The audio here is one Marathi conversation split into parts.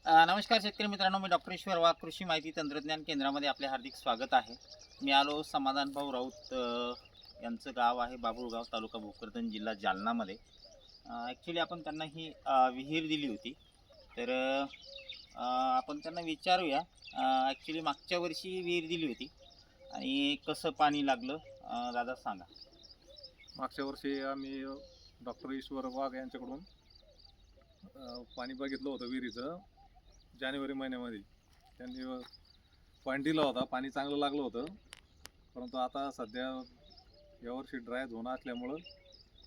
नमस्कार शेतकरी मित्रांनो, मी डॉक्टर ईश्वर वाघ, कृषी माहिती तंत्रज्ञान केंद्रामध्ये आपले हार्दिक स्वागत आहे. मी आलो समाधान भाऊ राऊत यांचं गाव आहे बाभुळगाव, तालुका भोकरदन, जिल्हा जालनामध्ये. ॲक्च्युली आपण त्यांना ही विहीर दिली होती. तर आपण त्यांना विचारूया. ॲक्च्युली मागच्या वर्षी विहीर दिली होती आणि कसं पाणी लागलं, दादा सांगा. मागच्या वर्षी आम्ही डॉक्टर ईश्वर वाघ यांच्याकडून पाणी बघितलं होतं विहिरीचं जानेवारी महिन्यामध्ये. त्यांनी पॉईंट दिला होता, पाणी चांगलं लागलं होतं. परंतु आता सध्या यावर्षी ड्राय झोन असल्यामुळं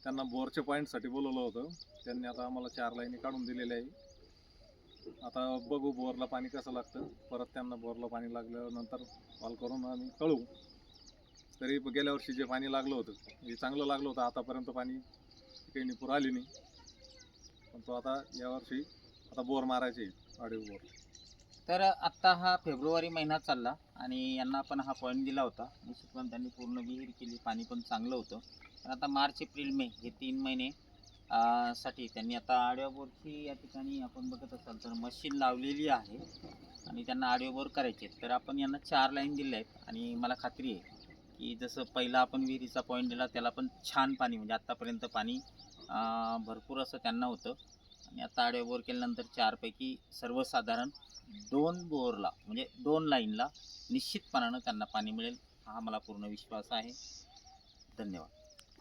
त्यांना बोरच्या पॉईंटसाठी बोलवलं होतं. त्यांनी आता आम्हाला 4 लाईनी काढून दिलेल्या आहे. आता बघू बोरला पाणी कसं लागतं. परत त्यांना बोरला पाणी लागल्यानंतर कॉल करून आम्ही कळवू. तरी गेल्या वर्षी जे पाणी लागलं होतं हे चांगलं लागलं होतं. आतापर्यंत पाणी काही पूर आली नाही. पण तो आता यावर्षी बोर मारायचे, अडीव बोर. तर आत्ता हा फेब्रुवारी महिना चालला आणि यांना आपण हा पॉईंट दिला होता. निश्चितपणे त्यांनी पूर्ण विहीर केली, पाणी पण चांगलं होतं. पण आता मार्च, एप्रिल, मे हे 3 महिने साठी त्यांनी आता आडव्या बोरची या ठिकाणी आपण बघत असाल तर मशीन लावलेली आहे आणि त्यांना आडवे बोर करायचे. तर आपण यांना 4 लाईन दिल्या आहेत आणि मला खात्री आहे की जसं पहिला आपण विहिरीचा पॉईंट दिला त्याला पण छान पाणी, म्हणजे आत्तापर्यंत पाणी भरपूर असं त्यांना होतं. आणि आता आडवे बोर केल्यानंतर 4 पैकी सर्वसाधारण 2 बोरला, म्हणजे 2 लाईनला निश्चितपणानं त्यांना पाणी मिळेल, हा मला पूर्ण विश्वास आहे. धन्यवाद.